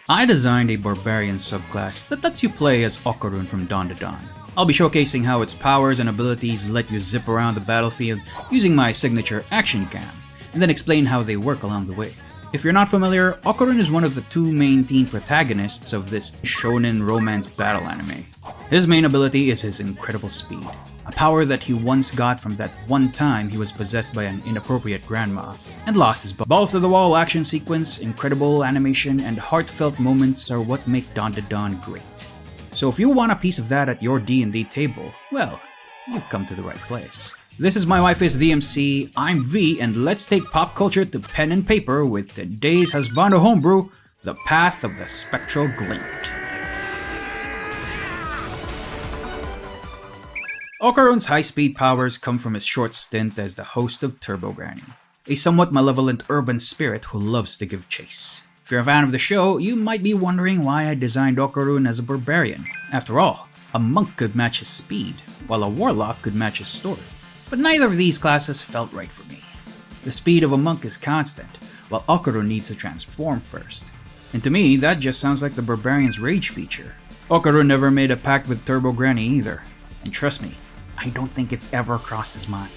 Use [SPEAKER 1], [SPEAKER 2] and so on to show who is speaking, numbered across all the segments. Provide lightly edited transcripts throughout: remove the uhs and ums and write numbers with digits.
[SPEAKER 1] I designed a Barbarian subclass that lets you play as Okarun from Dandadan. I'll be showcasing how its powers and abilities let you zip around the battlefield using my signature action cam, and then explain how they work along the way. If you're not familiar, Okarun is one of the two main teen protagonists of this shonen romance battle anime. His main ability is his incredible speed, a power that he once got from that one time he was possessed by an inappropriate grandma and lost his balls to the wall action sequence, incredible animation, and heartfelt moments are what make Dandadan great. So if you want a piece of that at your D&D table, well, you've come to the right place. This is my wife is DMC, I'm V, and let's take pop culture to pen and paper with today's Husbando Homebrew, The Path of the Spectral Glint. Okarun's high-speed powers come from his short stint as the host of Turbo Granny, a somewhat malevolent urban spirit who loves to give chase. If you're a fan of the show, you might be wondering why I designed Okarun as a barbarian. After all, a monk could match his speed, while a warlock could match his story. But neither of these classes felt right for me. The speed of a monk is constant, while Okarun needs to transform first. And to me, that just sounds like the barbarian's rage feature. Okarun never made a pact with Turbo Granny either. And trust me, I don't think it's ever crossed his mind.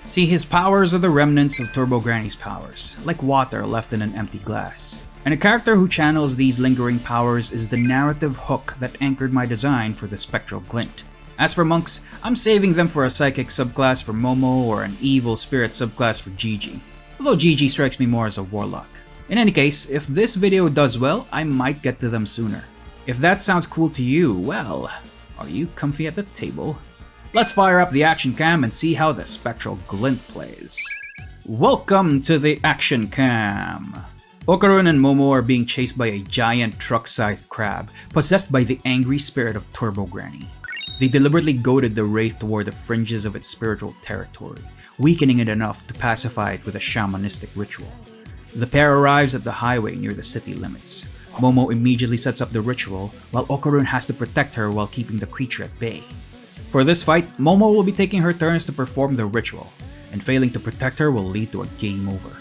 [SPEAKER 1] See, his powers are the remnants of Turbo Granny's powers, like water left in an empty glass. And a character who channels these lingering powers is the narrative hook that anchored my design for the Spectral Glint. As for monks, I'm saving them for a psychic subclass for Momo or an evil spirit subclass for Gigi, although Gigi strikes me more as a warlock. In any case, if this video does well, I might get to them sooner. If that sounds cool to you, well, are you comfy at the table? Let's fire up the action cam and see how the Spectral Glint plays. Welcome to the action cam! Okarun and Momo are being chased by a giant truck-sized crab, possessed by the angry spirit of Turbo Granny. They deliberately goaded the wraith toward the fringes of its spiritual territory, weakening it enough to pacify it with a shamanistic ritual. The pair arrives at the highway near the city limits. Momo immediately sets up the ritual, while Okarun has to protect her while keeping the creature at bay. For this fight, Momo will be taking her turns to perform the ritual, and failing to protect her will lead to a game over.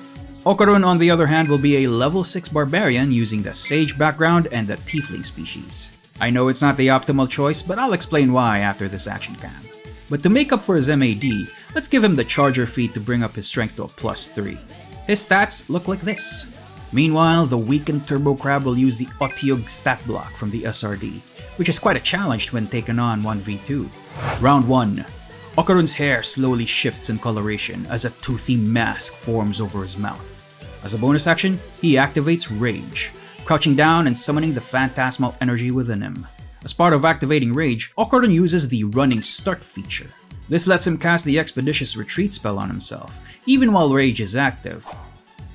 [SPEAKER 1] Okarun, on the other hand, will be a level 6 barbarian using the sage background and the tiefling species. I know it's not the optimal choice, but I'll explain why after this action cam. But to make up for his MAD, let's give him the Charger feat to bring up his strength to a +3. His stats look like this. Meanwhile, the weakened Turbo Crab will use the Otyug stat block from the SRD, which is quite a challenge when taken on 1v2. Round 1. Okarun's hair slowly shifts in coloration as a toothy mask forms over his mouth. As a bonus action, he activates Rage, crouching down and summoning the phantasmal energy within him. As part of activating Rage, Okarun uses the Running Start feature. This lets him cast the Expeditious Retreat spell on himself, even while Rage is active.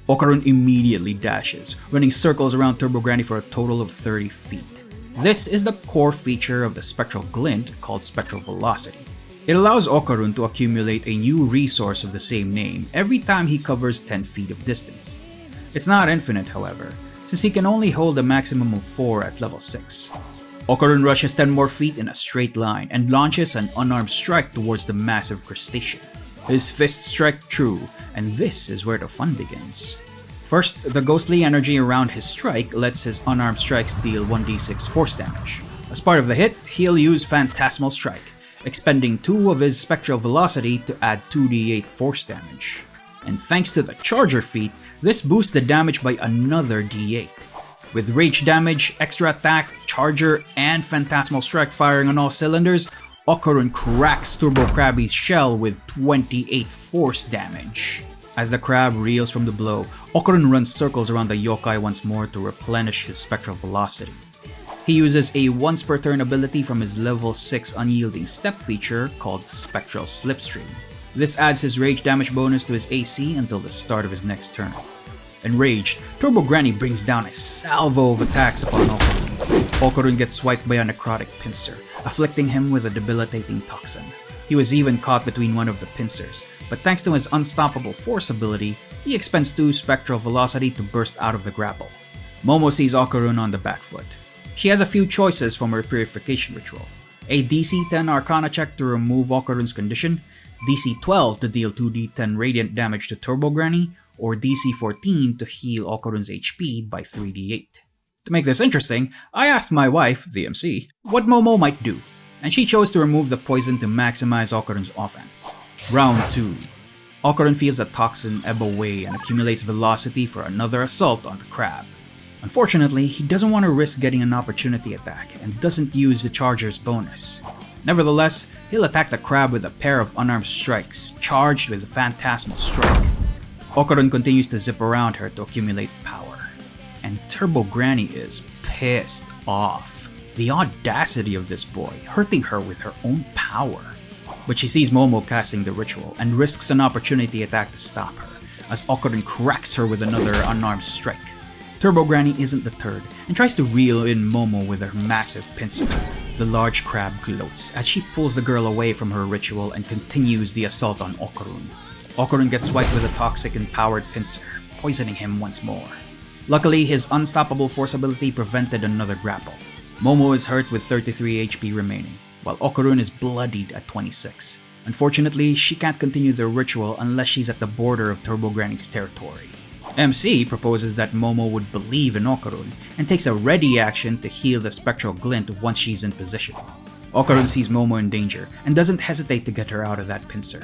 [SPEAKER 1] Okarun immediately dashes, running circles around Turbo Granny for a total of 30 feet. This is the core feature of the Spectral Glint called Spectral Velocity. It allows Okarun to accumulate a new resource of the same name every time he covers 10 feet of distance. It's not infinite, however, since he can only hold a maximum of 4 at level 6. Okarun rushes 10 more feet in a straight line and launches an unarmed strike towards the massive crustacean. His fists strike true, and this is where the fun begins. First, the ghostly energy around his strike lets his unarmed strikes deal 1d6 force damage. As part of the hit, he'll use Phantasmal Strike, expending 2 of his Spectral Velocity to add 2d8 force damage. And thanks to the Charger feat, this boosts the damage by another d8. With Rage damage, Extra Attack, Charger, and Phantasmal Strike firing on all cylinders, Okarun cracks Turbo Krabby's shell with 28 force damage. As the crab reels from the blow, Okarun runs circles around the yokai once more to replenish his Spectral Velocity. He uses a once per turn ability from his level 6 Unyielding Step feature called Spectral Slipstream. This adds his Rage damage bonus to his AC until the start of his next turn. Enraged, Turbo Granny brings down a salvo of attacks upon Okarun. Okarun gets swiped by a necrotic pincer, afflicting him with a debilitating toxin. He was even caught between one of the pincers, but thanks to his Unstoppable Force ability, he expends 2 Spectral Velocity to burst out of the grapple. Momo sees Okarun on the back foot. She has a few choices from her Purification Ritual. A DC 10 Arcana check to remove Okarun's condition, DC 12 to deal 2d10 radiant damage to Turbo Granny, or DC 14 to heal Okarun's HP by 3d8. To make this interesting, I asked my wife, the MC, what Momo might do, and she chose to remove the poison to maximize Okarun's offense. Round 2. Okarun feels the toxin ebb away and accumulates velocity for another assault on the crab. Unfortunately, he doesn't want to risk getting an opportunity attack and doesn't use the charger's bonus. Nevertheless, he'll attack the crab with a pair of unarmed strikes, charged with a phantasmal strike. Okarun continues to zip around her to accumulate power. And Turbo Granny is pissed off. The audacity of this boy, hurting her with her own power. But she sees Momo casting the ritual and risks an opportunity attack to stop her, as Okarun cracks her with another unarmed strike. Turbo Granny isn't deterred and tries to reel in Momo with her massive pincer. The large crab gloats as she pulls the girl away from her ritual and continues the assault on Okarun. Okarun gets swiped with a toxic and powered pincer, poisoning him once more. Luckily, his unstoppable force ability prevented another grapple. Momo is hurt with 33 HP remaining, while Okarun is bloodied at 26. Unfortunately, she can't continue the ritual unless she's at the border of Turbo Granny's territory. MC proposes that Momo would believe in Okarun and takes a ready action to heal the Spectral Glint once she's in position. Okarun sees Momo in danger and doesn't hesitate to get her out of that pincer.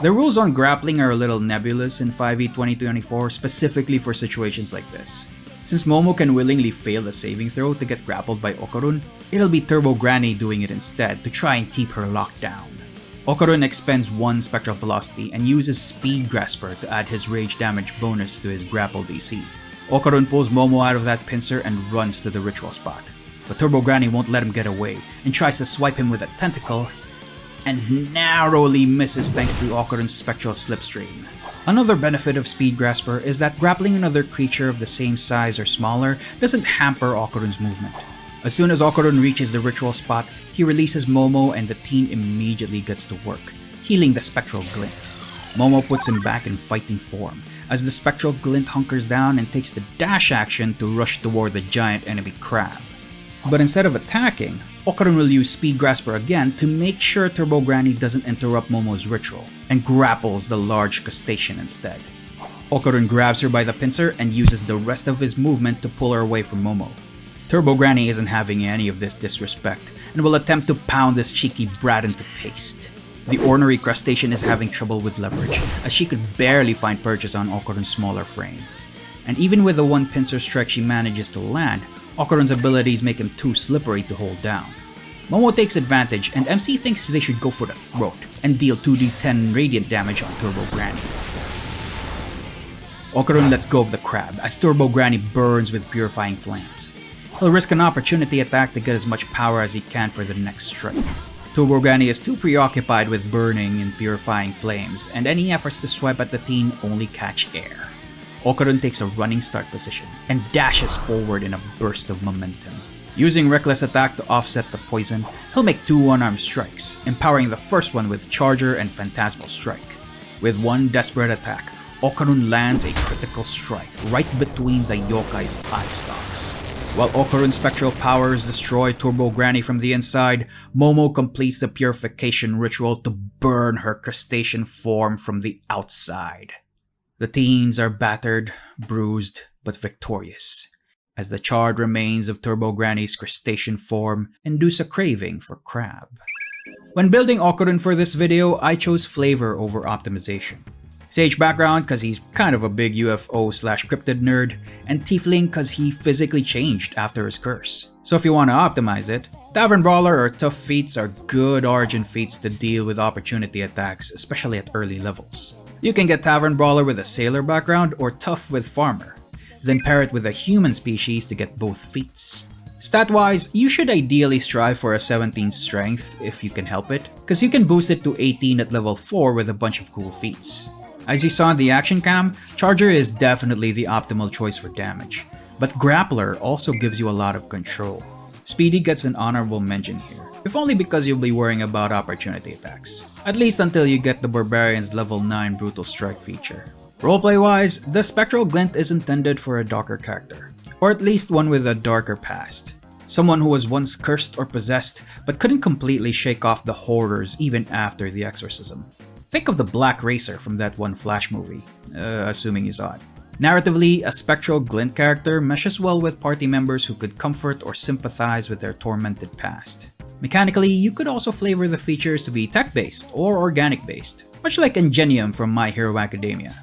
[SPEAKER 1] The rules on grappling are a little nebulous in 5e 2024, specifically for situations like this. Since Momo can willingly fail a saving throw to get grappled by Okarun, it'll be Turbo Granny doing it instead to try and keep her locked down. Okarun expends 1 Spectral Velocity and uses Speed Grasper to add his rage damage bonus to his grapple DC. Okarun pulls Momo out of that pincer and runs to the ritual spot. But Turbo Granny won't let him get away and tries to swipe him with a tentacle and narrowly misses thanks to Okarun's Spectral Slipstream. Another benefit of Speed Grasper is that grappling another creature of the same size or smaller doesn't hamper Okarun's movement. As soon as Okarun reaches the ritual spot, he releases Momo and the team immediately gets to work, healing the Spectral Glint. Momo puts him back in fighting form, as the Spectral Glint hunkers down and takes the dash action to rush toward the giant enemy crab. But instead of attacking, Okarun will use Speed Grasper again to make sure Turbo Granny doesn't interrupt Momo's ritual, and grapples the large crustacean instead. Okarun grabs her by the pincer and uses the rest of his movement to pull her away from Momo. Turbo Granny isn't having any of this disrespect, and will attempt to pound this cheeky brat into paste. The ornery crustacean is having trouble with leverage, as she could barely find purchase on Okarun's smaller frame. And even with the 1 pincer strike she manages to land, Okarun's abilities make him too slippery to hold down. Momo takes advantage, and MC thinks they should go for the throat and deal 2d10 radiant damage on Turbo Granny. Okarun lets go of the crab as Turbo Granny burns with purifying flames. He'll risk an opportunity attack to get as much power as he can for the next strike. Turbo Granny is too preoccupied with burning and purifying flames, and any efforts to swipe at the team only catch air. Okarun takes a running start position and dashes forward in a burst of momentum. Using Reckless Attack to offset the poison, he'll make 2 unarmed strikes, empowering the first one with Charger and Phantasmal Strike. With 1 desperate attack, Okarun lands a critical strike right between the yokai's eye stalks. While Okarun's spectral powers destroy Turbo Granny from the inside, Momo completes the purification ritual to burn her crustacean form from the outside. The teens are battered, bruised, but victorious, as the charred remains of Turbo Granny's crustacean form induce a craving for crab. When building Okarun for this video, I chose flavor over optimization. Sage background cause he's kind of a big UFO/cryptid nerd, and Tiefling cause he physically changed after his curse. So if you want to optimize it, Tavern Brawler or Tough feats are good origin feats to deal with opportunity attacks, especially at early levels. You can get Tavern Brawler with a Sailor background or Tough with Farmer, then pair it with a human species to get both feats. Stat-wise, you should ideally strive for a 17 strength if you can help it, cause you can boost it to 18 at level 4 with a bunch of cool feats. As you saw in the action cam, Charger is definitely the optimal choice for damage, but Grappler also gives you a lot of control. Speedy gets an honorable mention here, if only because you'll be worrying about opportunity attacks, at least until you get the Barbarian's level 9 Brutal Strike feature. Roleplay-wise, the Spectral Glint is intended for a darker character, or at least one with a darker past. Someone who was once cursed or possessed, but couldn't completely shake off the horrors even after the exorcism. Think of the Black Racer from that one Flash movie, assuming you saw it. Narratively, a Spectral Glint character meshes well with party members who could comfort or sympathize with their tormented past. Mechanically, you could also flavor the features to be tech-based or organic-based, much like Ingenium from My Hero Academia.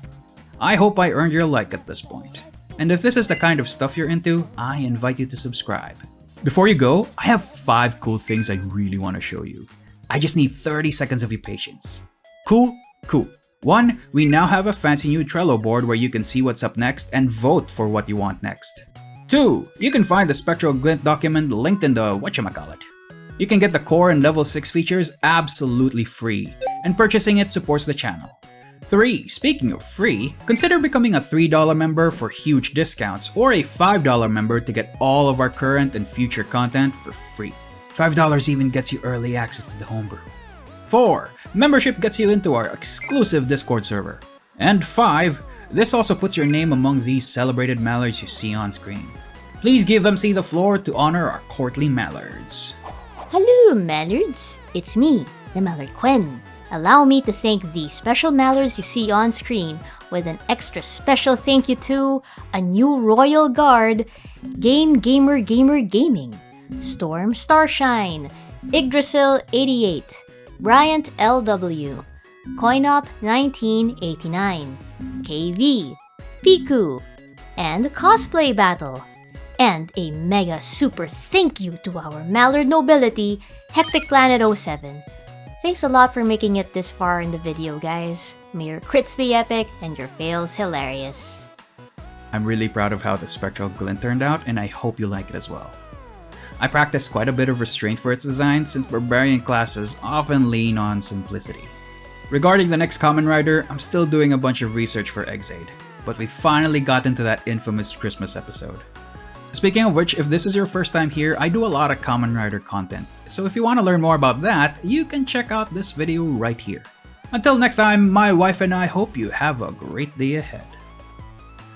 [SPEAKER 1] I hope I earned your like at this point. And if this is the kind of stuff you're into, I invite you to subscribe. Before you go, I have 5 cool things I really want to show you. I just need 30 seconds of your patience. Cool? Cool. 1. We now have a fancy new Trello board where you can see what's up next and vote for what you want next. 2. You can find the Spectral Glint document linked in the whatchamacallit. You can get the core and level 6 features absolutely free, and purchasing it supports the channel. 3. Speaking of free, consider becoming a $3 member for huge discounts or a $5 member to get all of our current and future content for free. $5 even gets you early access to the homebrew. 4. Membership gets you into our exclusive Discord server. And 5. This also puts your name among these celebrated mallards you see on screen. Please give MC the floor to honor our courtly mallards.
[SPEAKER 2] Hello, mallards! It's me, the Mallard Queen. Allow me to thank the special mallards you see on screen with an extra special thank you to a new Royal Guard, Gamer Gaming, Storm Starshine, Yggdrasil 88, Bryant LW, Coinop 1989, KV, Piku, and Cosplay Battle. And a mega super thank you to our Mallard Nobility, Hectic Planet 07. Thanks a lot for making it this far in the video, guys. May your crits be epic and your fails hilarious.
[SPEAKER 1] I'm really proud of how the Spectral Glint turned out, and I hope you like it as well. I practiced quite a bit of restraint for its design since Barbarian classes often lean on simplicity. Regarding the next Common Rider, I'm still doing a bunch of research for Exaid, but we finally got into that infamous Christmas episode. Speaking of which, if this is your first time here, I do a lot of Common Rider content, so if you want to learn more about that, you can check out this video right here. Until next time, my wife and I hope you have a great day ahead.